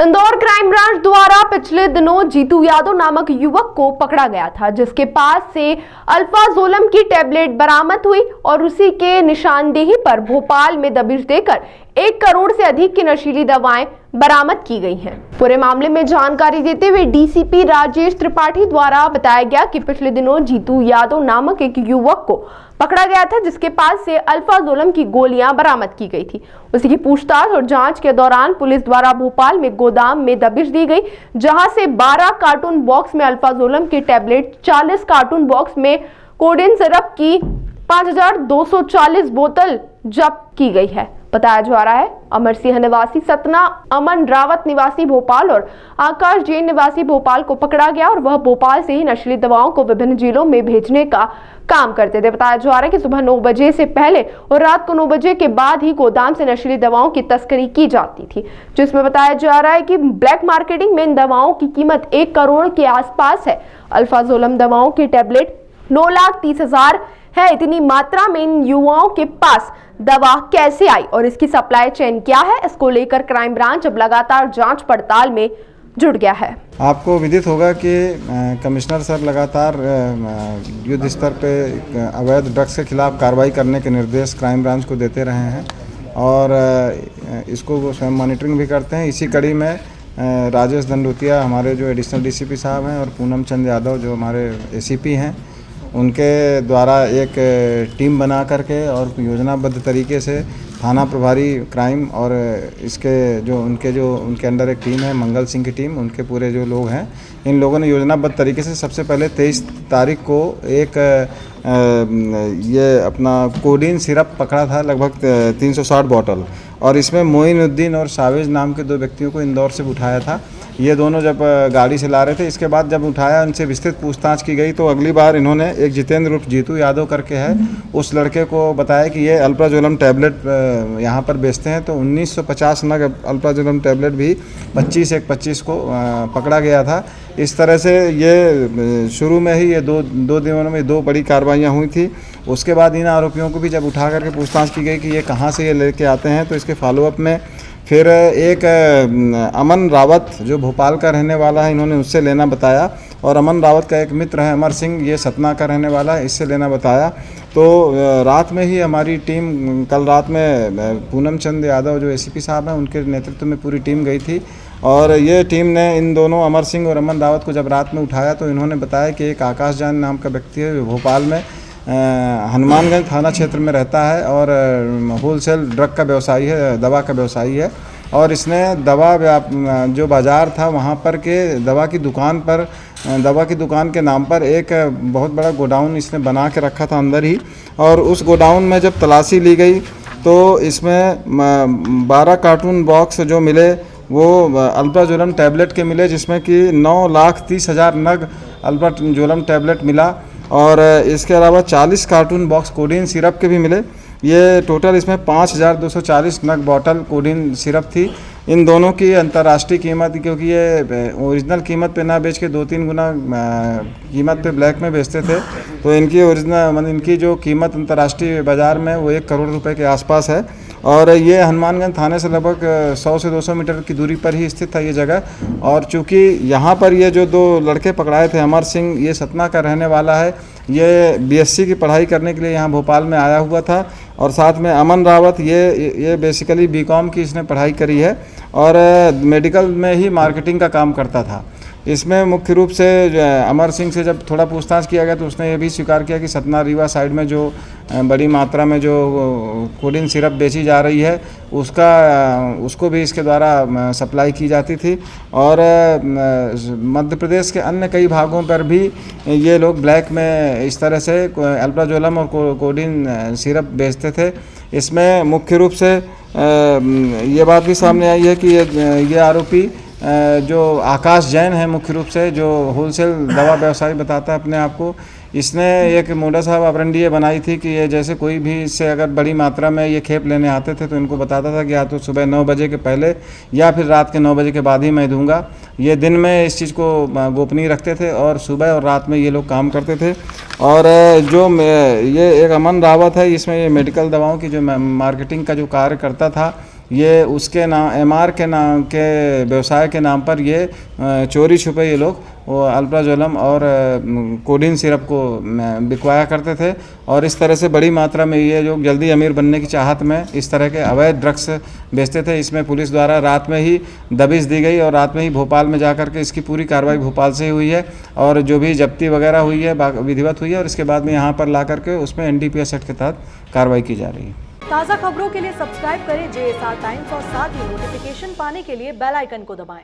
Indore crime branch द्वारा पिछले दिनों जीतू यादव नामक युवक को पकड़ा गया था, जिसके पास से अल्फाजोलम की टैबलेट बरामद हुई और उसी के निशानदेही पर भोपाल में दबिश देकर 1 करोड़ से अधिक की नशीली दवाएं बरामद की गई हैं। पूरे मामले में जानकारी देते हुए डीसीपी राजेश त्रिपाठी द्वारा बताया गया कि पिछले दिनों जीतू यादव नामक एक युवक को पकड़ा गया था, जिसके पास से अल्फाजोलम की गोलियां बरामद की गई थी। उसी की पूछताछ और जांच के दौरान पुलिस द्वारा भोपाल में गोदाम में दबिश दी गई, जहां से 12 कार्टून बॉक्स में अल्फाजोलम की टैबलेट, 40 कार्टून बॉक्स में कोडेन सिरप की 5240 बोतल जब्त की गई है। बताया जा रहा है अमर सिंह निवासी सतना, अमन रावत निवासी भोपाल और आकाश जैन निवासी भोपाल को पकड़ा गया और वह भोपाल से ही नशीली दवाओं को विभिन्न जिलों में भेजने का काम करते थे। बताया जा रहा है कि सुबह 9 बजे से पहले और रात को 9 बजे के बाद ही गोदाम से नशीली दवाओं की तस्करी की जाती थी, जिसमें बताया जा रहा है कि ब्लैक मार्केटिंग में इन दवाओं की कीमत 1 करोड़ के आसपास है। अल्फाजोलम दवाओं की टैबलेट 9,30,000 है। इतनी मात्रा में इन युवाओं के पास दवा कैसे आई और इसकी सप्लाई चेन क्या है, इसको लेकर क्राइम ब्रांच अब लगातार जांच पड़ताल में जुट गया है। आपको विदित होगा कि कमिश्नर सर लगातार युद्ध स्तर पे अवैध ड्रग्स के खिलाफ कार्रवाई करने के निर्देश क्राइम ब्रांच को देते रहे हैं और इसको स्वयं मॉनिटरिंग भी करते हैं। इसी कड़ी में राजेश दंडोतिया हमारे जो एडिशनल डीसीपी साहब हैं और पूनम चंद यादव जो हमारे एसीपी हैं, उनके द्वारा एक टीम बना करके और योजनाबद्ध तरीके से थाना प्रभारी क्राइम और इसके उनके अंडर एक टीम है, मंगल सिंह की टीम, उनके पूरे जो लोग हैं, इन लोगों ने योजनाबद्ध तरीके से सबसे पहले 23 तारीख को एक ये अपना कोडीन सिरप पकड़ा था, लगभग 360 बॉटल, और इसमें मोइनुद्दीन और सावेज नाम के 2 व्यक्तियों को इंदौर से उठाया था। ये दोनों जब गाड़ी से ला रहे थे, इसके बाद जब उठाया, उनसे विस्तृत पूछताछ की गई तो अगली बार इन्होंने एक जितेंद्र उर्फ जीतू यादव करके है, उस लड़के को बताया कि ये अल्फाजोलम टैबलेट यहाँ पर बेचते हैं। तो 1950 नग अल्फाजोलम टैबलेट भी 25 को पकड़ा गया था। इस तरह से ये शुरू में ही ये दो दिनों में 2 बड़ी कार्रवाइयाँ हुई थी। उसके बाद इन आरोपियों को भी जब उठा करके पूछताछ की गई कि ये कहाँ से ये लेके आते हैं, तो इसके फॉलोअप में फिर एक अमन रावत जो भोपाल का रहने वाला है, इन्होंने उससे लेना बताया, और अमन रावत का एक मित्र है अमर सिंह, ये सतना का रहने वाला है, इससे लेना बताया। तो रात में ही हमारी टीम, कल रात में पूनम चंद यादव जो एसीपी साहब हैं, उनके नेतृत्व में पूरी टीम गई थी और ये टीम ने इन दोनों अमर सिंह और अमन रावत को जब रात में उठाया तो इन्होंने बताया कि एक आकाश जैन नाम का व्यक्ति है, भोपाल में हनुमानगंज थाना क्षेत्र में रहता है और होलसेल ड्रग का व्यवसायी है, दवा का व्यवसायी है, और इसने दवा जो बाज़ार था वहाँ पर के दवा की दुकान के नाम पर एक बहुत बड़ा गोडाउन इसने बना के रखा था अंदर ही, और उस गोडाउन में जब तलाशी ली गई तो इसमें 12 कार्टून बॉक्स जो मिले वो अल्फाजोलम टैबलेट के मिले, जिसमें कि 9,30,000 नग अल्फाजोलम टैबलेट मिला, और इसके अलावा 40 कार्टून बॉक्स कोडीन सिरप के भी मिले। ये टोटल इसमें 5,240 नग बॉटल कोडीन सिरप थी। इन दोनों की अंतर्राष्ट्रीय कीमत, क्योंकि ये ओरिजिनल कीमत पे ना बेच के 2-3 गुना कीमत पे ब्लैक में बेचते थे, तो इनकी ओरिजिनल मतलब इनकी जो कीमत अंतर्राष्ट्रीय बाज़ार में वो 1 करोड़ रुपए के आसपास है। और ये हनुमानगंज थाने से लगभग 100 से 200 मीटर की दूरी पर ही स्थित था ये जगह। और चूँकि यहाँ पर ये जो 2 लड़के पकड़ाए थे, अमर सिंह ये सतना का रहने वाला है, ये बीएससी की पढ़ाई करने के लिए यहाँ भोपाल में आया हुआ था, और साथ में अमन रावत ये बेसिकली बीकॉम की इसने पढ़ाई करी है और मेडिकल में ही मार्केटिंग का काम करता था। इसमें मुख्य रूप से अमर सिंह से जब थोड़ा पूछताछ किया गया तो उसने ये भी स्वीकार किया कि सतना रीवा साइड में जो बड़ी मात्रा में जो कोडीन सिरप बेची जा रही है उसको भी इसके द्वारा सप्लाई की जाती थी, और मध्य प्रदेश के अन्य कई भागों पर भी ये लोग ब्लैक में इस तरह से अल्फाजोलम और कोडीन सिरप बेचते थे। इसमें मुख्य रूप से ये बात भी सामने आई है कि ये आरोपी जो आकाश जैन है, मुख्य रूप से जो होलसेल दवा व्यवसायी बताता है अपने आप को, इसने एक मोडस ऑपरेंडी बनाई थी कि ये जैसे कोई भी इससे अगर बड़ी मात्रा में ये खेप लेने आते थे तो इनको बताता था कि या तो सुबह 9 बजे के पहले या फिर रात के 9 बजे के बाद ही मैं दूंगा। ये दिन में इस चीज़ को गोपनीय रखते थे और सुबह और रात में ये लोग काम करते थे। और जो ये एक अमन रावत है, इसमें ये मेडिकल दवाओं की जो मार्केटिंग का जो कार्य करता था, ये उसके नाम MR के नाम के व्यवसाय के नाम पर ये चोरी छुपे ये लोग वो अल्प्राजोलम और कोडीन सिरप को बिकवाया करते थे। और इस तरह से बड़ी मात्रा में ये जो जल्दी अमीर बनने की चाहत में इस तरह के अवैध ड्रग्स बेचते थे। इसमें पुलिस द्वारा रात में ही दबिश दी गई और रात में ही भोपाल में जाकर के इसकी पूरी कार्रवाई भोपाल से ही हुई है और जो भी जब्ती वगैरह हुई है विधिवत हुई है और इसके बाद में यहाँ पर ला करके उसमें NDPS एक्ट के तहत कार्रवाई की जा रही है। ताज़ा खबरों के लिए सब्सक्राइब करें JSR टाइम्स और साथ ही नोटिफिकेशन पाने के लिए बेल आइकन को दबाएं।